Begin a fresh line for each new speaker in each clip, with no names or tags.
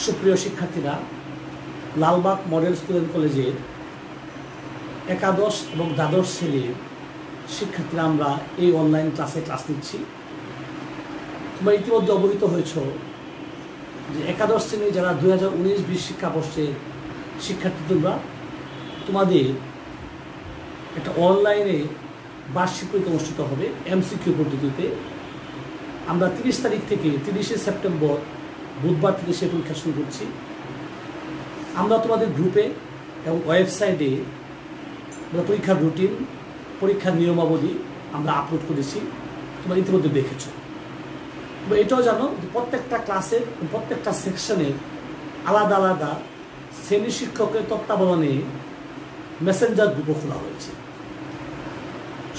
সুপ্রিয় শিক্ষার্থীরা, Lalbagh model school and কলেজের একাদশ এবং দ্বাদশ শ্রেণীর শিক্ষার্থীরা আমরা এই অনলাইন ক্লাস নিচ্ছি। তোমরা ইতিমধ্যে অবহিত হয়েছ যে একাদশ শ্রেণী যারা 2019-20 শিক্ষাবর্ষের শিক্ষার্থী তোমাদের একটা অনলাইনে বার্ষিক পরীক্ষা অনুষ্ঠিত হবে এমসিকিউ পদ্ধতিতে। আমরা 30 তারিখ থেকে 30শে সেপ্টেম্বর বুধবার থেকে সে পরীক্ষা শুরু করছি। আমরা তোমাদের গ্রুপে এবং ওয়েবসাইটে পরীক্ষার রুটিন, পরীক্ষার নিয়মাবলী আমরা আপলোড করেছি, তোমরা ইতিমধ্যে দেখেছো। তোমরা এটাও জানো যে প্রত্যেকটা ক্লাসের প্রত্যেকটা সেকশনে আলাদা আলাদা শ্রেণী শিক্ষকের তত্ত্বাবধানে মেসেঞ্জার গ্রুপও খোলা হয়েছে।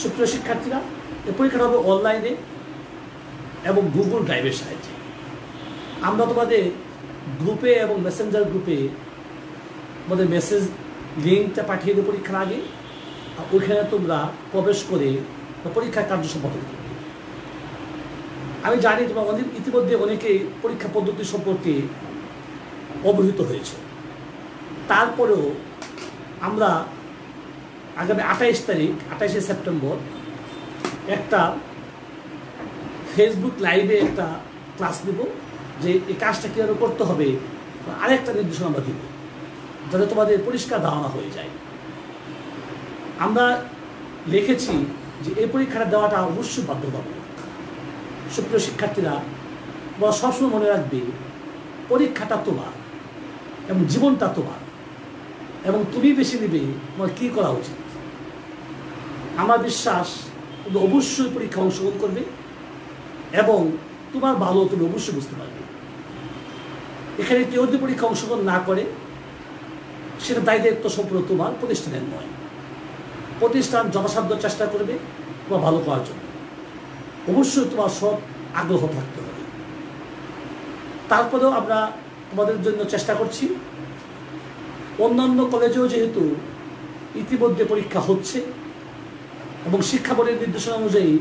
সুপ্রিয় শিক্ষার্থীরা, এই পরীক্ষাটা হবে অনলাইনে এবং গুগল ড্রাইভের সাহায্যে। আমরা তোমাদের গ্রুপে এবং মেসেঞ্জার গ্রুপে আমাদের মেসেজ লিঙ্কটা পাঠিয়ে দেবো পরীক্ষার আগে, আর ওইখানে তোমরা প্রবেশ করে পরীক্ষার কার্য সম্পাদন করবে। আমি জানি তোমরা ইতিমধ্যে অনেকে পরীক্ষা পদ্ধতি সম্পর্কে অবহিত হয়েছে। তারপরেও আমরা আগামী 28শে সেপ্টেম্বর একটা ফেসবুক লাইভে একটা ক্লাস দেব, যে এই কাজটা কীভাবে করতে হবে আরেকটা নির্দেশনা আমরা দিব, যাতে তোমাদের পরিষ্কার ধারণা হয়ে যায়। আমরা লিখেছি যে এই পরীক্ষাটা দেওয়াটা অবশ্যই বাধ্যতামূলক। সুপ্রিয় শিক্ষার্থীরা, তোমরা সবসময় মনে রাখবে পরীক্ষাটা তোমার এবং জীবনটা তোমার, এবং তুমি বেছে নেবে তোমার কী করা উচিত। আমার বিশ্বাস তুমি অবশ্যই পরীক্ষা অংশগ্রহণ করবে এবং তোমার ভালো তুমি অবশ্যই বুঝতে পারবে। এখানে কেউ যদি পরীক্ষা অংশগ্রহণ না করে সেটা দায়িত্ব সম্পূর্ণ তোমার, প্রতিষ্ঠানের নয়। প্রতিষ্ঠান যথাসাধ্য চেষ্টা করবে তোমার ভালো করার জন্য। অবশ্যই তোমার সব আগ্রহ থাকতে হবে। তারপরেও আমরা তোমাদের জন্য চেষ্টা করছি। অন্যান্য কলেজেও যেহেতু ইতিমধ্যে পরীক্ষা হচ্ছে এবং শিক্ষা বোর্ডের নির্দেশনা অনুযায়ী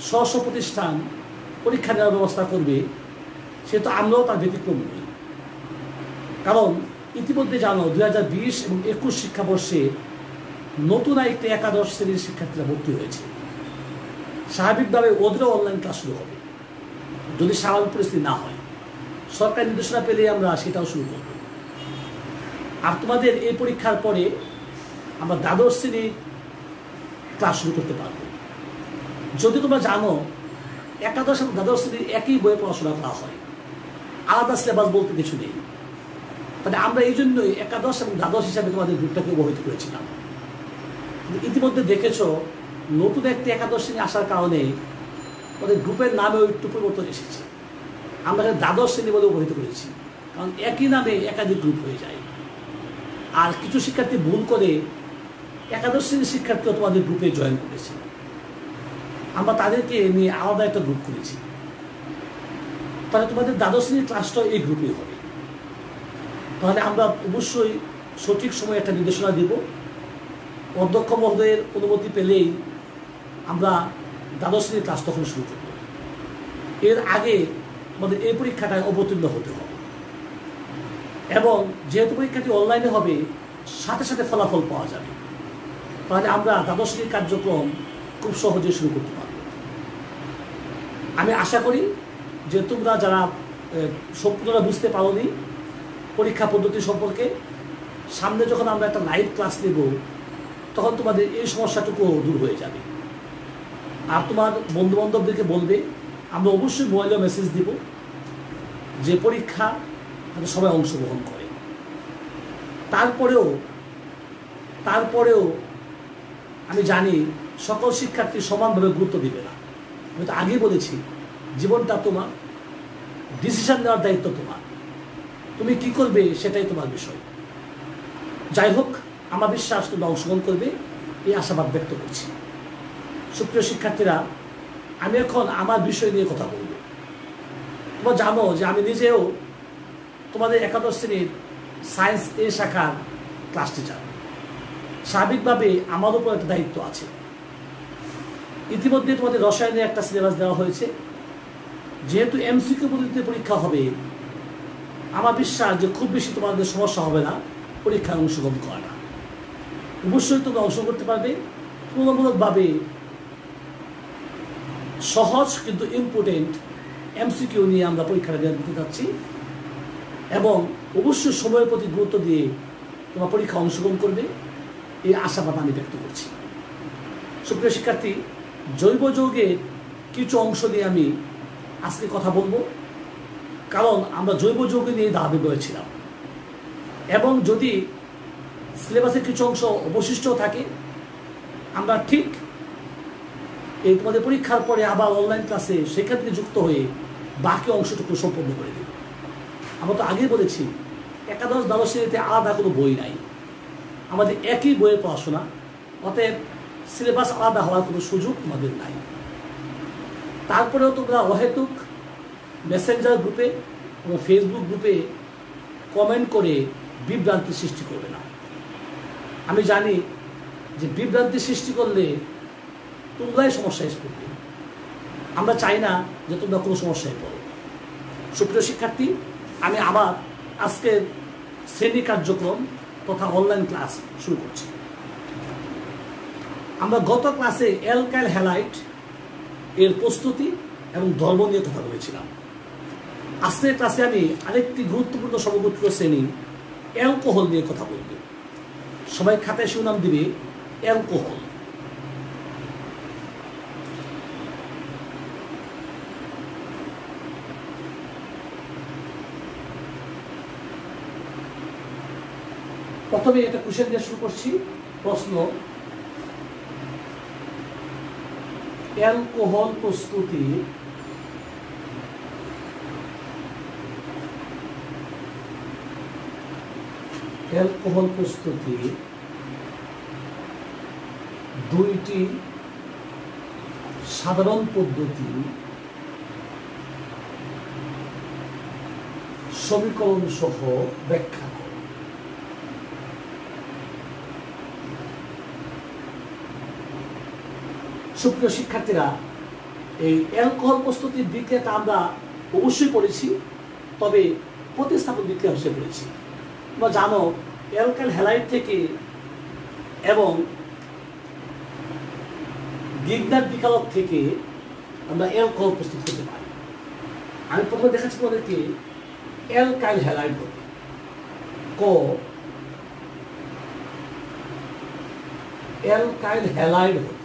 স্ব প্রতিষ্ঠান পরীক্ষা নেওয়ার ব্যবস্থা করবে, সেহেতু আমরাও তার ব্যতিক্রম নেই। কারণ ইতিমধ্যে জানো 2020 এবং 21 শিক্ষাবর্ষে নতুন একটি একাদশ শ্রেণীর শিক্ষার্থীরা ভর্তি হয়েছে। স্বাভাবিকভাবে ওদেরও অনলাইন ক্লাস শুরু হবে, যদি স্বাভাবিক পরিস্থিতি না হয়। সরকারি নির্দেশনা পেলে আমরা সেটাও শুরু করব। আর তোমাদের এই পরীক্ষার পরে আমরা দ্বাদশ শ্রেণীর ক্লাস শুরু করতে পারব। যদি তোমরা জানো একাদশ এবং দ্বাদশ শ্রেণীর একই বইয়ে পড়াশোনা করা হয়, আলাদা সিলেবাস বলতে কিছু নেই। তাহলে আমরা এই জন্যই একাদশ এবং দ্বাদশ হিসাবে তোমাদের গ্রুপটাকে অবহিত করেছিলাম। ইতিমধ্যে দেখেছ নতুন একটি একাদশ শ্রেণী আসার কারণে আমাদের গ্রুপের নামেও একটু পরিবর্তন এসেছে। আমরা দ্বাদশ শ্রেণী বলে অবহিত করেছি, কারণ একই নামে একাধিক গ্রুপ হয়ে যায়। আর কিছু শিক্ষার্থী ভুল করে একাদশ শ্রেণীর শিক্ষার্থী তোমাদের গ্রুপে জয়েন করেছে। আমরা তাদেরকে নিয়ে আলাদা একটা গ্রুপ করেছি। তাহলে তোমাদের দ্বাদশ শ্রেণীর ক্লাসটাও এই গ্রুপে হবে। তাহলে আমরা অবশ্যই সঠিক সময়ে একটা নির্দেশনা দেব। অধ্যক্ষ মহোদয়ের অনুমতি পেলেই আমরা দ্বাদশ শ্রেণীর ক্লাস তখন শুরু করব। এর আগে আমাদের এই পরীক্ষাটায় অবতীর্ণ হতে হবে, এবং যেহেতু পরীক্ষাটি অনলাইনে হবে সাথে সাথে ফলাফল পাওয়া যাবে। তাহলে আমরা দ্বাদশ শ্রেণীর কার্যক্রম খুব সহজে শুরু করতে পারব। আমি আশা করি যে তোমরা যারা সম্পূর্ণটা বুঝতে পারোনি পরীক্ষা পদ্ধতি সম্পর্কে, সামনে যখন আমরা একটা লাইভ ক্লাস নেব তখন তোমাদের এই সমস্যাটুকু দূর হয়ে যাবে। আর তোমার বন্ধুবান্ধবদেরকে বলবে, আমরা অবশ্যই মোবাইলে মেসেজ দিব যে পরীক্ষা যাতে সবাই অংশগ্রহণ করে। তারপরেও আমি জানি সকল শিক্ষার্থী সমানভাবে গুরুত্ব দিবে না। আমি তো আগেই বলেছি জীবনটা তোমার, ডিসিশন নেওয়ার দায়িত্ব তোমার, তুমি কি করবে সেটাই তোমার বিষয়। যাই হোক, আমার বিশ্বাস তোমরা অংশগ্রহণ করবে, এই আশাবাদ ব্যক্ত করছি। সুপ্রিয় শিক্ষার্থীরা, আমি এখন আমার বিষয় নিয়ে কথা বলব। তোমরা জানো যে আমি নিজেও তোমাদের একাদশ শ্রেণীর সায়েন্স এ শাখার ক্লাস টিচার। স্বাভাবিকভাবে আমার উপর একটা দায়িত্ব আছে। ইতিমধ্যে তোমাদের রসায়নের একটা সিলেবাস দেওয়া হয়েছে। যেহেতু এমসিকিউ পদ্ধতিতে পরীক্ষা হবে, আমার বিশ্বাস যে খুব বেশি তোমাদের সমস্যা হবে না পরীক্ষায় অংশগ্রহণ করা। অবশ্যই তোমরা অংশগ্রহণ করতে পারবে। তুলনামূলকভাবে সহজ কিন্তু ইম্পর্টেন্ট এমসিকিউ নিয়ে আমরা পরীক্ষাটা দিতে যাচ্ছি, এবং অবশ্যই সময়ের প্রতি গুরুত্ব দিয়ে তোমরা পরীক্ষা অংশগ্রহণ করবে এই আশাবাদ আমি ব্যক্ত করছি। সুপ্রিয় শিক্ষার্থী, জৈব যৌগের কিছু অংশ নিয়ে আমি আজকে কথা বলবো, কারণ আমরা জৈব যৌগ নিয়ে দাবি করেছিলাম, এবং যদি সিলেবাসের কিছু অংশ অবশিষ্ট থাকে আমরা ঠিক এই তোমাদের পরীক্ষার পরে আবার অনলাইন ক্লাসে সেখান থেকে যুক্ত হয়ে বাকি অংশটুকু সম্পন্ন করে দেব। আমরা তো আগেই বলেছি একাদশ দ্বাদশ শ্রেণীতে আলাদা কোনো বই নাই, আমাদের একই বইয়ের পড়াশোনা, অতএব সিলেবাস আলাদা হওয়ার কোনো সুযোগ আমাদের নাই। তারপরেও তোমরা অহেতুক মেসেঞ্জার গ্রুপে এবং ফেসবুক গ্রুপে কমেন্ট করে বিভ্রান্তি সৃষ্টি করবে না। আমি জানি যে বিভ্রান্তি সৃষ্টি করলে তোমরাই সমস্যায় পড়বে, আমরা চাই না যে তোমরা কোনো সমস্যায় পড়ো। সুপ্রিয় শিক্ষার্থী, আমি আবার আজকের শ্রেণী কার্যক্রম তথা অনলাইন ক্লাস শুরু করছি। আমরা গত ক্লাসে অ্যালকাইল হ্যালাইড এর প্রস্তুতি এবং ধর্ম নিয়ে কথা বলেছিলাম। আজকের ক্লাসে আমি আরেকটি গুরুত্বপূর্ণ সমগোত্র শ্রেণী অ্যালকোহল নিয়ে কথা বলব। সবাই খাতায় শিরোনাম দিবে অ্যালকোহল। প্রথমে একটা কোশ্চেন দিয়ে শুরু করছি। প্রশ্ন, অ্যালকোহল প্রস্তুতি দুইটি সাধারণ পদ্ধতি সমীকরণ সহ ব্যাখ্যা করো। সুপ্রিয় শিক্ষার্থীরা, এই অ্যালকোহল প্রস্তুতির বিক্রিয়াটা আমরা অবশ্যই পড়েছি, তবে প্রতিস্থাপন বিক্রিয়া হিসেবে পড়েছি। তোমরা জানো অ্যালকাইল হ্যালাইড থেকে এবং গিগনার বিকারক থেকে আমরা অ্যালকোহল প্রস্তুত করতে পারি। আমি প্রথমে দেখাচ্ছি তোমাদেরকে অ্যালকাইল হ্যালাইড হতে অ্যালকাইল হ্যালাইড হতে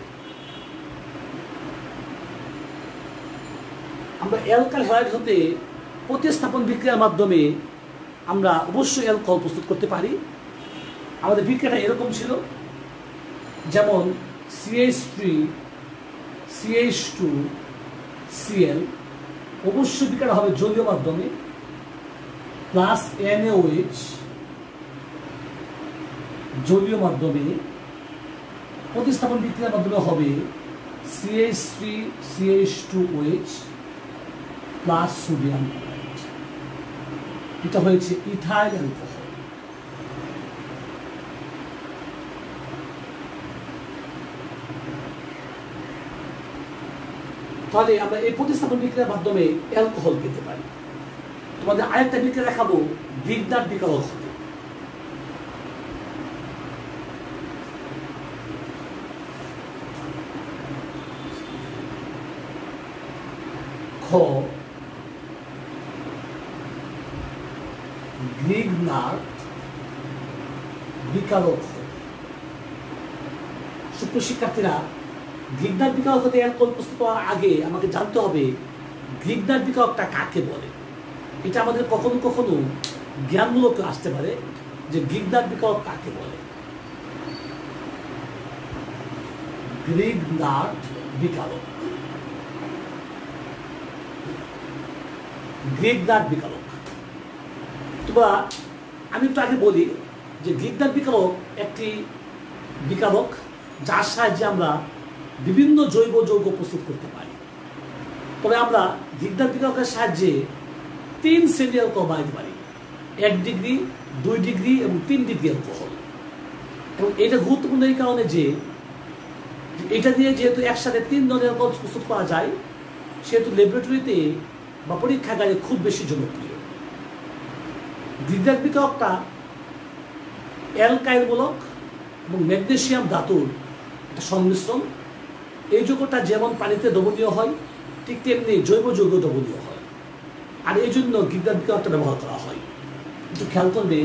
আমরা অ্যালকাইল হ্যালাইড হতে প্রতিস্থাপন বিক্রিয়ার মাধ্যমে আমরা অবশ্যই অ্যালকোহল প্রস্তুত করতে পারি। আমাদের বিক্রিয়াটা এরকম ছিল, যেমন CH3 CH2 Cl অবশ্যই বিক্রিয়া হবে জলীয় মাধ্যমে, প্লাস NaOH জলীয় মাধ্যমে, প্রতিস্থাপন বিক্রিয়ার মাধ্যমে হবে CH3 CH2OH plus sodium chloride. এটা হয়েছে ইথাইল অ্যালকোহল। তাহলে আমরা এই প্রতিস্থাপন বিক্রিয়ার মাধ্যমে অ্যালকোহল পেতে পারি। তোমাদের আরেকটা বিক্রিয়া দেখাবো গিগনার বিকারক হতে। গিগনার বিকারক হতে। সুপ্রিয় শিক্ষার্থীরা, গিগনার বিকারক হতে অ্যালকোহল প্রস্তুত হওয়ার আগে আমাকে জানতে হবে গিগনার বিকারকটা কাকে বলে। এটা আমাদের কখনো কখনো জ্ঞানমূলক আসতে পারে যে গিগনার বিকারক কাকে বলে। গিগনার বিকারক, গিগনার বিকারক। তোমরা আমি একটু আগে বলি যে গিগনার বিকারক একটি বিকারক যার সাহায্যে আমরা বিভিন্ন জৈব যৌগ প্রস্তুত করতে পারি। তবে আমরা গিগনার বিকারকের সাহায্যে 3 শ্রেণীর অ্যালকোহল বানাতে পারি, 1 ডিগ্রি, 2 ডিগ্রি এবং 3 ডিগ্রি অ্যালকোহল। এবং এটা গুরুত্বপূর্ণ এই কারণে যে এটা দিয়ে যেহেতু একসাথে 3 ধরনের অ্যালকোহল প্রস্তুত করা যায়, সেহেতু ল্যাবরেটরিতে বা পরীক্ষাগারে খুব বেশি জনপ্রিয়। গ্রিগনাট বিক্রিয়কটা অ্যালকাইল মূলক এবং ম্যাগনেসিয়াম ধাতুর একটা সংমিশ্রণ। এই যৌগটা যেমন পানিতে দ্রবণীয় হয় ঠিক তেমনি জৈব যৌগ দ্রবণীয় হয়, আর এই জন্য গ্রিগনাট বিক্রিয়কটা ব্যবহার করা হয়। কিন্তু খেয়াল করবে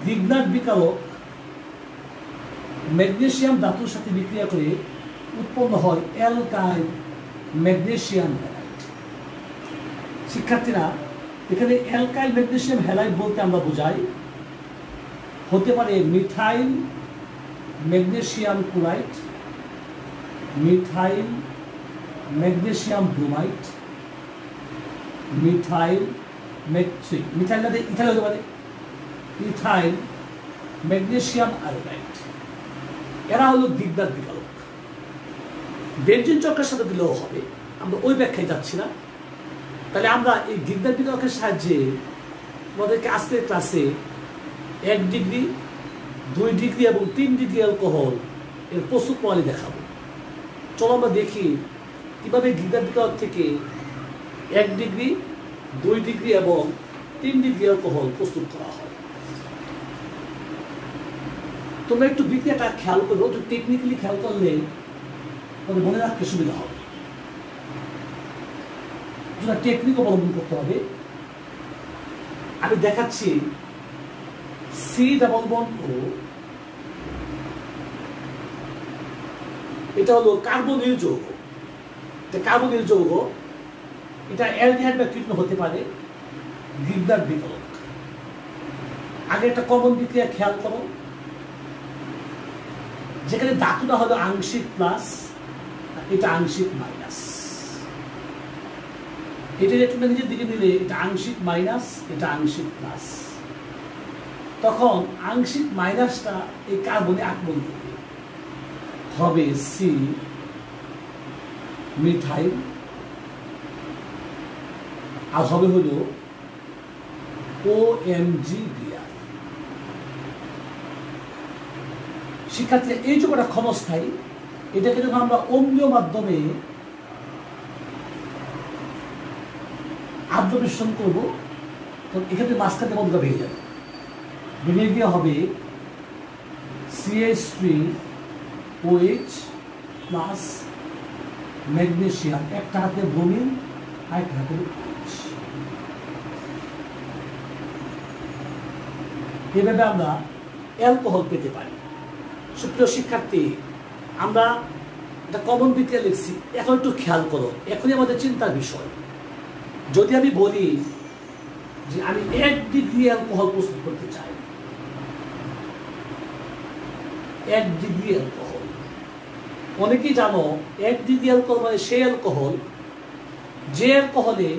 গ্রিগনাট বিক্রিয়ক ম্যাগনেসিয়াম ধাতুর সাথে বিক্রিয়া করে উৎপন্ন হয় অ্যালকাইল ম্যাগনেসিয়াম হ্যালাইড। শিক্ষার্থীরা, এখানে অ্যালকাইল ম্যাগনেসিয়াম হ্যালাইড বলতে আমরা বোঝাই হতে পারে methyl magnesium chloride, methyl magnesium bromide, methyl না ইথাইল হতে পারে ইথাইল ম্যাগনেসিয়াম আয়োডাইড। এরা হলো গ্রিগনাট বিক্রিয়ক। বেনজিন চক্রের সাথে দিলেও হবে, আমরা ওই ব্যাখ্যায় যাচ্ছি না। তাহলে আমরা এই গ্রিগনাট বিক্রিয়কের সাহায্যে আমাদেরকে আজকের ক্লাসে 1 ডিগ্রি, 2 ডিগ্রি এবং 3 ডিগ্রি অ্যালকোহল এর প্রস্তুত প্রণালী দেখাবো। চলো আমরা দেখি কিভাবে গ্রিগনাট বিক্রিয়ক থেকে 1 ডিগ্রি, 2 ডিগ্রি এবং 3 ডিগ্রি অ্যালকোহল প্রস্তুত করা হয়। তোমরা একটু বিক্রিয়াটা খেয়াল করবো, একটু টেকনিক্যালি খেয়াল করলে তোমাদের মনে রাখতে সুবিধা হবে। টেকনিক অবলম্বন করতে হবে। আমি দেখাচ্ছি সি ডাবল বন্ড ও এটা হলো কার্বনিল যৌগ। কার্বনিল যৌগ এটা অ্যালডিহাইড বা কীটন হতে পারে গ্রিগনাট বিক্রিয়ক। আগে একটা কমন বিক্রিয়া খেয়াল করো, যেখানে ধাতুটা হলো আংশিক প্লাস, এটা আংশিক মাইনাস। এটা একটু নিজের দিকে নিলে এটা আংশিক মাইনাস, এটা আংশিক প্লাস। তখন আংশিক মাইনাসটা এই কার্বনে আক্রমণ করবে, হবে সি মিথাইল, আর হবে হলো OMgBr। শিক্ষার্থী, এই যৌগটা ক্ষমস্থায়ী। এটাকে যখন আমরা অম্লীয় মাধ্যমে আদ্র মিশ্রণ করবো তখন এখানে মাঝখানে বন্ধটা ভেঙে যাবে, ভেঙে গিয়ে হবে CH3OH প্লাস ম্যাগনেসিয়াম, একটা হাতে ব্রোমিন আর একটা হাতে OH। এভাবে আমরা অ্যালকোহল পেতে পারি। সুপ্রিয় শিক্ষার্থী, আমরা একটা কমন বিক্রিয়া লিখছি, এখন একটু খেয়াল করো। এখনই আমাদের চিন্তার বিষয়, যদি আমি বলি যে আমি 1 ডিগ্রি অ্যালকোহল প্রস্তুত করতে চাই, 1 ডিগ্রি অ্যালকোহল, অনেকেই জানো 1 ডিগ্রি অ্যালকোহল মানে সেই অ্যালকোহল যে অ্যালকোহলে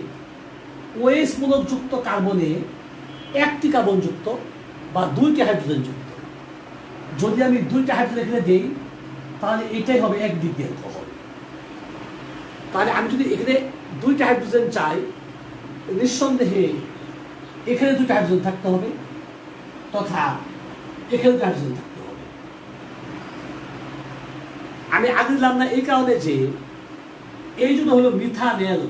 OH মূলক যুক্ত কার্বনে 1টি কার্বন যুক্ত বা 2টি হাইড্রোজেন যুক্ত। যদি আমি 2টা হাইড্রোজেন এখানে দিই তাহলে এটাই হবে 1 ডিগ্রি অ্যালকোহল। তাহলে আমি যদি এখানে 2টা হাইড্রোজেন চাই, নিঃসন্দেহে এখানে 2টা হাইড্রোজেন থাকতে হবে তথা এখানে 2টা হাইড্রোজেন থাকতে হবে। আমি আগে দিলাম না এই কারণে যে এই জন্য হলো মিথানেল,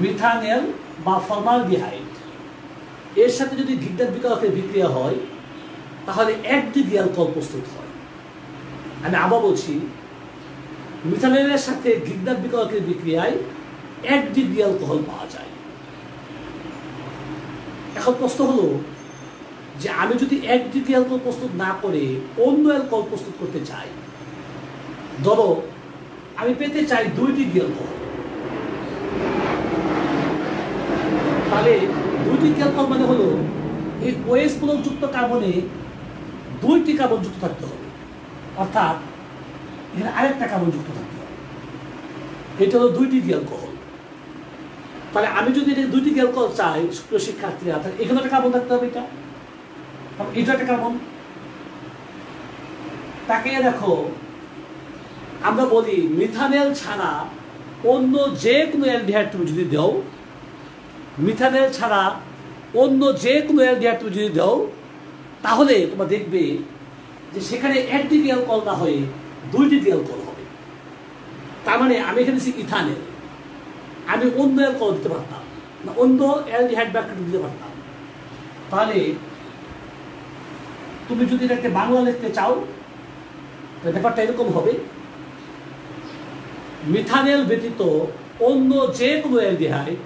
মিথানেল বা ফর্মালডিহাইড এর সাথে যদি গ্রিগনাট বিক্রিয়কের বিক্রিয়া হয় তাহলে 1 ডিগ্রি অ্যালকোহল প্রস্তুত হয়। আমি আবার বলছি, মিথানেলের সাথে গ্রিগনাট বিক্রিয়কের বিক্রিয়ায় 1 ডিগ্রি অ্যালকোহল পাওয়া যায়। এখন প্রশ্ন হলো যে আমি যদি 1 ডিগ্রি অ্যালকোহল প্রস্তুত না করে অন্য অ্যালকোহল প্রস্তুত করতে চাই, ধরো আমি পেতে চাই 2 ডিগ্রি অ্যালকোহল, তাহলে 2 ডিগ্রি অ্যালকোহল মানে হলো এই OH মূলক যুক্ত কার্বনে 2টি কার্বন যুক্ত থাকতে হবে, অর্থাৎ এখানে আরেকটা কার্বন যুক্ত থাকতে হবে। এটা হলো 2 ডিগ্রি অ্যালকোহল। তাহলে আমি যদি এটা 2 ডিগ্রি অ্যালকোহল চাই, সুপ্রিয় শিক্ষার্থীরা, তাহলে এখানে একটা কার্বন থাকতে হবে, এটা একটা কার্বন। তাকে দেখো, আমরা বলি মিথানেল ছাড়া অন্য যে কোনো অ্যালডিহাইড তুমি যদি দাও, মিথানেল ছাড়া অন্য যে কোনো অ্যালডিহাইড তুমি যদি দাও, তাহলে তোমরা দেখবে যে সেখানে 1 ডিগ্রি অ্যালকোহল না হয়ে 2 ডিগ্রি অ্যালকোহল হবে। তার মানে আমি এখানে ইথানেল, আমি অন্য অ্যালকোহল দিতে পারতাম, না অন্য অ্যালডিহাইড ব্যাকটেরিয়া দিতে পারতাম। তাহলে তুমি যদি এটাকে বাংলা লিখতে চাও ব্যাপারটা এরকম হবে, মিথানেল ব্যতীত অন্য যে কোনো অ্যালডিহাইড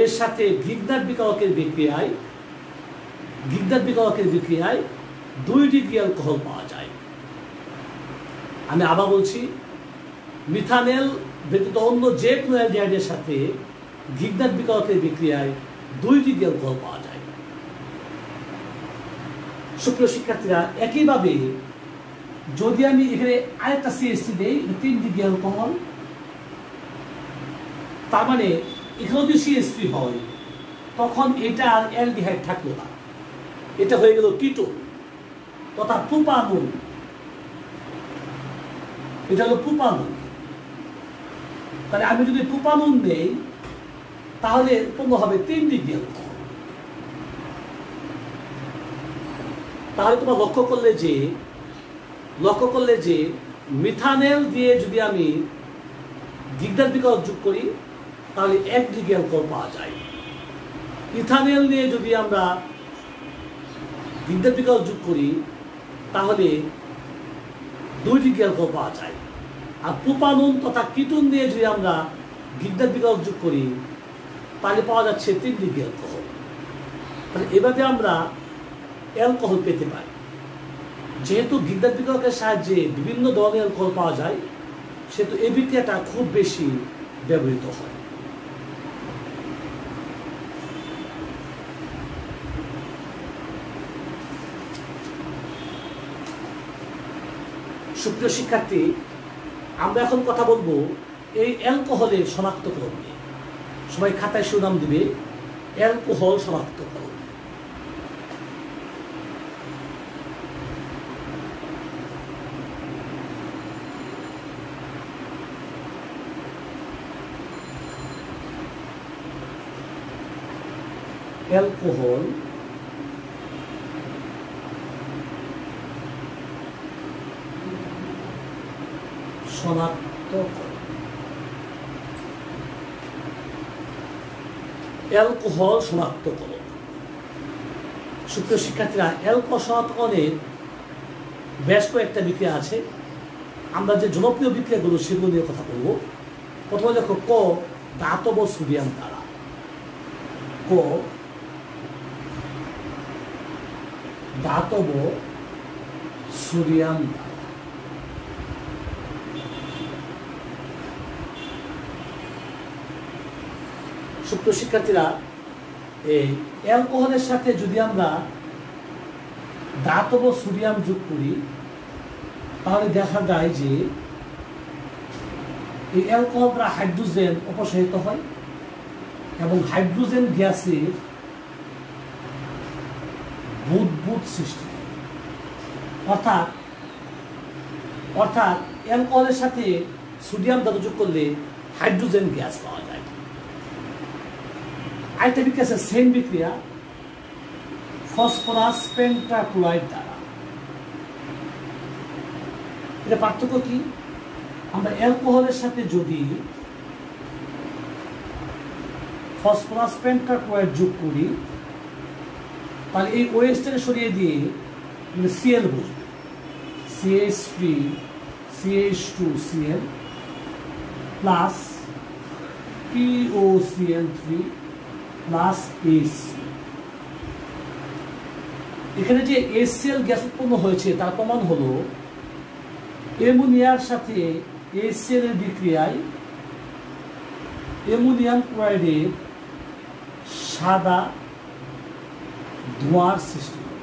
এর সাথে গিগনার বিক্রিয়কের বিক্রিয়ায় 2 ডিগ্রি অ্যালকোহল পাওয়া যায়। আমি আবার বলছি, মিথানেল ব্যতীত অন্য যে কোনো অ্যালডিহাইডের সাথে গিগনার বিক্রিয়কের বিক্রিয়ায় 2 ডিগ্রি অ্যালকোহল পাওয়া যায়। সুপ্রিয় শিক্ষার্থীরা, একইভাবে যদি আমি এখানে আরেকটা CH3 দেই, 3 ডিগ্রি অ্যালকোহল, তার মানে এখানে যদি CH3 হয় তখন এটা আর অ্যালডিহাইড থাকলো না, এটা হয়ে গেল কিটোন তথা প্রোপানল। এটা হলো প্রোপানল। তাহলে আমি যদি প্রোপানল নেই তাহলে উৎপন্ন হবে 3 ডিগ্রি অ্যালকোহল। তাহলে তোমরা লক্ষ্য করলে যে মিথানেল দিয়ে যদি আমি গিগনার বিক্রিয়ক যোগ করি তাহলে 1 ডিগ্রি অ্যালকোহল পাওয়া যায়। ইথানেল নিয়ে যদি আমরা গিগনার বিক্রিয়ক যোগ করি তাহলে 2 ডিগ্রি অ্যালকোহল পাওয়া যায়। আর প্রোপানল তথা কিটোন দিয়ে যদি আমরা গিগনার বিক্রিয়ক যোগ করি তাহলে পাওয়া যাচ্ছে 3 ডিগ্রি অ্যালকোহল। তাহলে এভাবে আমরা অ্যালকোহল পেতে পারি। যেহেতু গিগনার বিক্রিয়কের সাহায্যে বিভিন্ন ধরনের অ্যালকোহল পাওয়া যায়, সেহেতু এই বিক্রিয়াটা খুব বেশি ব্যবহৃত হয়। সুপ্রিয় শিক্ষার্থী, আমরা এখন কথা বলবো এই অ্যালকোহলের শনাক্তকরণ নিয়ে। সবাই খাতায় শিরোনাম দিবে অ্যালকোহল শনাক্তকরণ। অ্যালকোহল শনাক্তকরণ। অ্যালকোহল শনাক্তকরণ। সুপ্রিয় শিক্ষার্থীরা, অ্যালকোহল শনাক্তকরণের বেশ কয়েকটা বিক্রিয়া আছে। আমরা যে জনপ্রিয় বিক্রিয়াগুলো সেগুলো নিয়ে কথা বলবো। প্রথমে দেখো ক, ধাতব সোডিয়াম দ্বারা। ক, ধাতব সোডিয়াম দ্বারা। সুপ্রিয় শিক্ষার্থীরা, এই অ্যালকোহলের সাথে যদি আমরা ধাতব সোডিয়াম যোগ করি তাহলে দেখা যায় যে এই অ্যালকোহল দ্বারা হাইড্রোজেন অপসারিত হয় এবং হাইড্রোজেন গ্যাসের বুদবুদ সৃষ্টি হয়। অর্থাৎ অ্যালকোহলের সাথে সোডিয়াম ধাতু যোগ করলে হাইড্রোজেন গ্যাস পাওয়া যায়। আরেকটা বিক্রিয়া আছে সেম বিক্রিয়া ফসফরাস পেন্টাক্লোরাইড দ্বারা। এটা পার্থক্য কি? আমরা অ্যালকোহলের সাথে যদি ফসফরাস পেন্টাক্লোরাইড যোগ করি তাহলে এই ওএইচটাকে সরিয়ে দিয়ে Cl বসবে, CH3 CH2Cl plus POCl3 plus AC। এখানে যে HCl গ্যাস উৎপন্ন হয়েছে তার প্রমাণ হলো অ্যামোনিয়ার সাথে HCl এর বিক্রিয়ায় অ্যামোনিয়াম ক্লোরাইডের সাদা ধোঁয়ার সৃষ্টি হয়।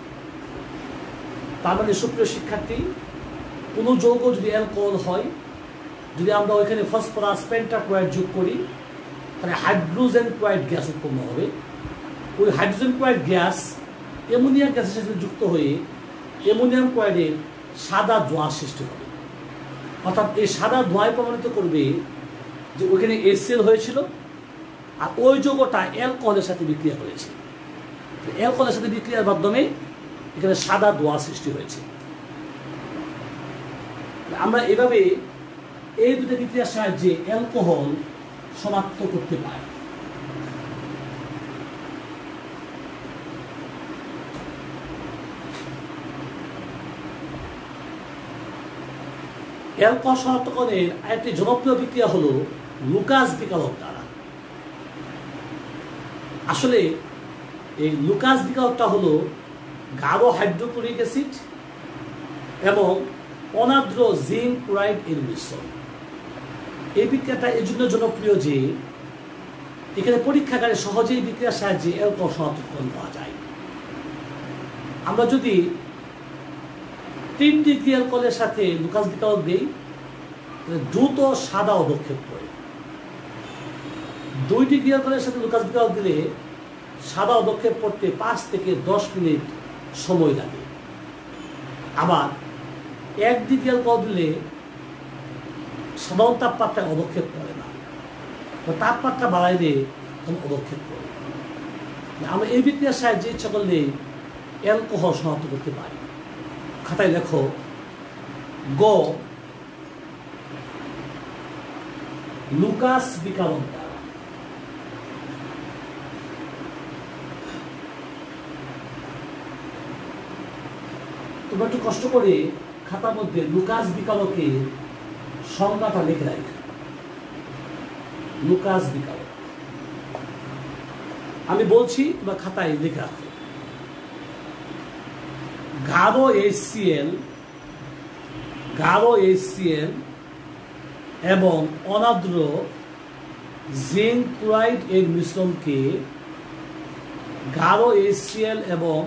তার মানে সুপ্রিয় শিক্ষার্থী, কোনো যৌগ যদি অ্যালকোহল হয়, যদি আমরা ওইখানে ফসফরাস পেন্টাক্লোরাইড যোগ করি তাহলে হাইড্রোজেন ক্লোরাইড গ্যাস উৎপন্ন হবে। ওই হাইড্রোজেন ক্লোরাইড গ্যাস অ্যামোনিয়া গ্যাসের সাথে যুক্ত হয়ে অ্যামোনিয়াম ক্লোরাইডের সাদা ধোঁয়া সৃষ্টি হবে। অর্থাৎ এই সাদা ধোঁয়ায় প্রমাণিত করবে যে ওইখানে HCl হয়েছিল আর ওই যৌগটা অ্যালকোহলের সাথে বিক্রিয়া করেছে। অ্যালকোহলের সাথে বিক্রিয়ার মাধ্যমে এখানে সাদা ধোঁয়া সৃষ্টি হয়েছে। আমরা এভাবে এই দুটো বিক্রিয়ার সাহায্যে অ্যালকোহল শনাক্ত করতে পারি। অ্যালকোহল শনাক্তকরণের আরেকটি জনপ্রিয় বিক্রিয়া হলো লুকাস বিকারক দ্বারা। আসলে এই লুকাস বিকারকটা হলো গাঢ় হাইড্রোক্লোরিক অ্যাসিড এবং অনার্দ্র জিঙ্ক ক্লোরাইড এর মিশ্রণ। এই বিক্রিয়াটা এই জন্য জনপ্রিয় যে এখানে পরীক্ষাগারে সহজেই বিক্রিয়ার সাহায্যে অ্যালকোহল শনাক্তকরণ করা যায়। আমরা যদি 3 ডিগ্রি অ্যালকোহলের সাথে লুকাস বিকারক দিই দ্রুত সাদা অবক্ষেপ করে। 2 ডিগ্রি অ্যালকোহলের সাথে লুকাস বিকারক দিলে সাদা অবক্ষেপ করতে 5 থেকে 10 মিনিট সময় লাগে। আবার 1 ডিগ্রি অ্যালকোহল দিলে সাধারণ তাপমাত্রায় অবক্ষেপ করে না, তাপমাত্রা বাড়াইলে অবক্ষেপ করে। আমরা এই বিক্রিয়ার সাহায্যে ইচ্ছা করলে অ্যালকোহল শনাক্ত করতে পারি। খাতায় লেখো গ লুকাস বিকারক দ্বারা। তোমরা একটু কষ্ট করে খাতার মধ্যে লুকাস বিকারকের সংজ্ঞাটা লিখে রাখবে। লুকাস বিকারক আমি বলছি, তোমরা খাতায় লিখে রাখো। গাঢ় HCl এবং অনার্দ্র জিঙ্ক ক্লোরাইড এর মিশ্রণকে গাঢ় HCl এবং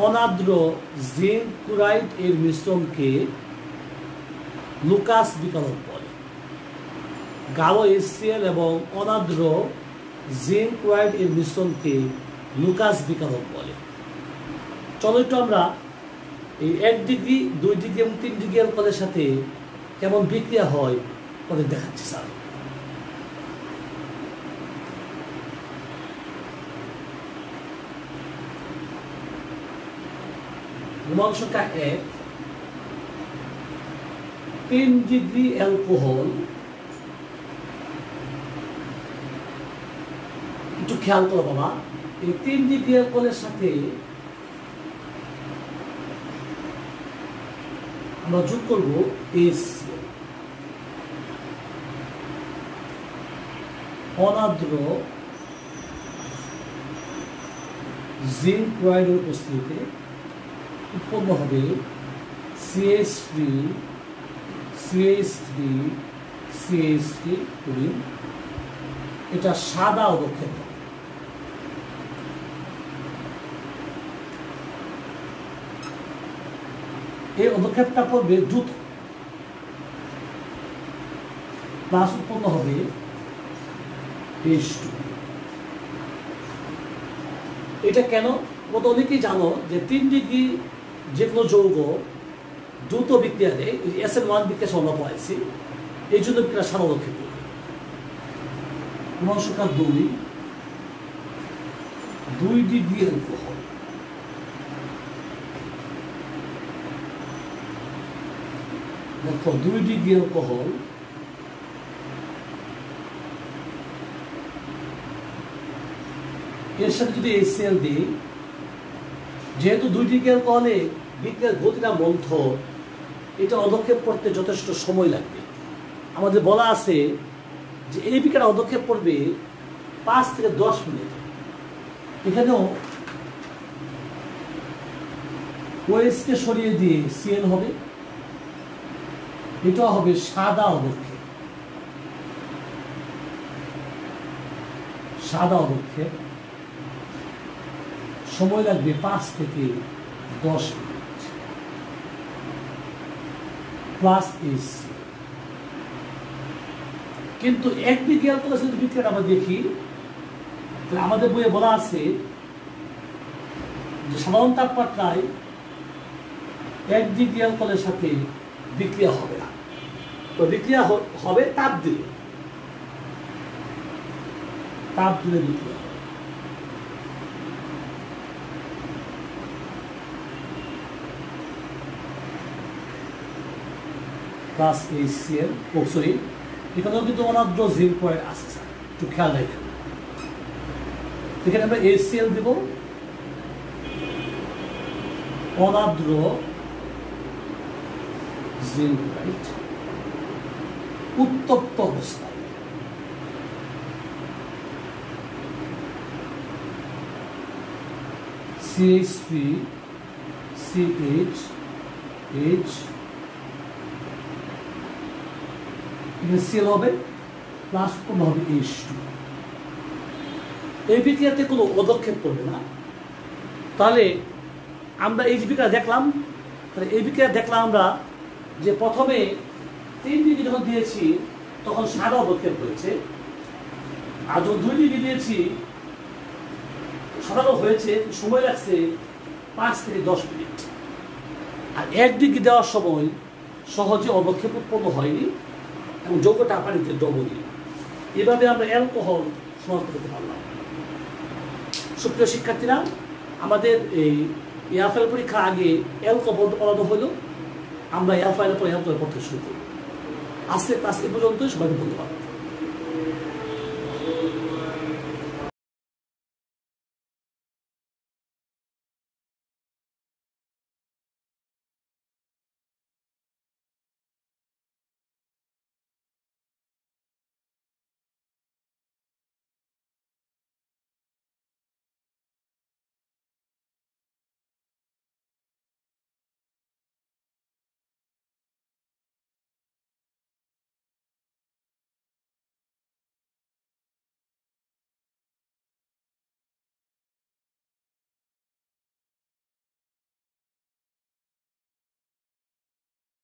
অনার্দ্র জিঙ্ক ক্লোরাইড এর মিশ্রণকে লুকাস বিকারক বলে। গাঢ় HCl এবং অনার্দ্র জিঙ্ক ক্লোরাইড এর মিশ্রণকে লুকাস বিকারক বলে। চলো একটু আমরা এই 1 ডিগ্রি 2 ডিগ্রি এবং 3 ডিগ্রি অ্যালকোহলের সাথে কেমন বিক্রিয়া হয় ওদের দেখাচ্ছি স্যার। প্রমাণ সংখ্যা 1, 3 ডিগ্রি অ্যালকোহল। একটু খেয়াল করো বাবা, এই 3 ডিগ্রি অ্যালকোহলের সাথে আমরা যোগ করবো HCl, অনার্দ্র জিঙ্ক ক্লোরাইডের উপস্থিতিতে উৎপন্ন হবে CH3 ক্লোরিন। এটা সাদা অবক্ষেপ। এই অবক্ষেপটা পড়বে দ্রুত, প্লাস উৎপন্ন হবে H2। এটা কেন? তোমরা অনেকেই জানো যে 3 ডিগ্রি যে কোনো যৌগ দ্রুত বিক্রিয়া দেয়, SN1 বিক্রিয়া আমরা পড়াইছি, এই জন্য বিক্রিয়া সাদা অবক্ষেপ করবে। প্রমাণ সংখ্যা 2 ডিগ্রি অ্যালকোহল। দেখো 2 ডিগ্রি অ্যালকোহল এর সাথে যদি HCl দিই, যেহেতু 2 ডিগ্রি অ্যালকোহলে বিক্রিয়ার গতিটা মন্থর, এটা অদক্ষেপ করতে যথেষ্ট সময় লাগবে। আমাদের বলা আছে যে এই বিক্রিয়া অদক্ষেপ করবে 5 থেকে 10 মিনিট। এখানেও OH কে সরিয়ে দিয়ে Cl হবে, এটা হবে সাদা অবক্ষেপ। সময় লাগবে 5 থেকে 10 মিনিট। Plus HCl। কিন্তু 1 ডিগ্রি অ্যালকোহলের সাথে বিক্রিয়াটা আমরা দেখি, আমাদের বইয়ে বলা আছে যে সাধারণ তাপমাত্রায় 1 ডিগ্রি অ্যালকোহলের সাথে বিক্রিয়া হবে না, তো বিক্রিয়া হবে তাপ দিলে বিক্রিয়া হবে। প্লাস HCl, সরি এখানেও কিন্তু অনার্দ্র জিঙ্ক ক্লোরাইড আছে, একটু খেয়াল রাখবেন। এখানে আমরা HCl দেব, অনার্দ্র জিনক্লোরাইড উত্তপ্ত অবস্থায় CH3CH সিএল হবে প্লাস কোনো হবে H2। এই বিক্রিয়াতে কোনো পদক্ষেপ করবে না। তাহলে আমরা এই বিক্রিয়া দেখলাম, তাহলে এই বিক্রিয়া দেখলাম আমরা যে প্রথমে 3 ডিগ্রি যখন দিয়েছি তখন সাদা পদক্ষেপ হয়েছে, আর যখন 2 ডিগ্রি দিয়েছি সাদাও হয়েছে, সময় লাগছে 5 থেকে 10 মিনিট। আর 1 ডিগ্রি দেওয়ার সময় সহজে অবক্ষেপ উৎপন্ন হয়নি এবং যৌগটা পানিতে ডবনি। এভাবে আমরা অ্যালকোহল শনাক্ত করতে পারলাম। সুপ্রিয় শিক্ষার্থীরা, আমাদের এই এয়ারফয়েল পরীক্ষা আগে অ্যালকোহল পড়ানো হলো, আমরা এয়ারফয়েলের পরে অ্যালকোহল পড়তে শুরু করি। আজকে ক্লাস এ পর্যন্তই, সবাইকে ধন্যবাদ।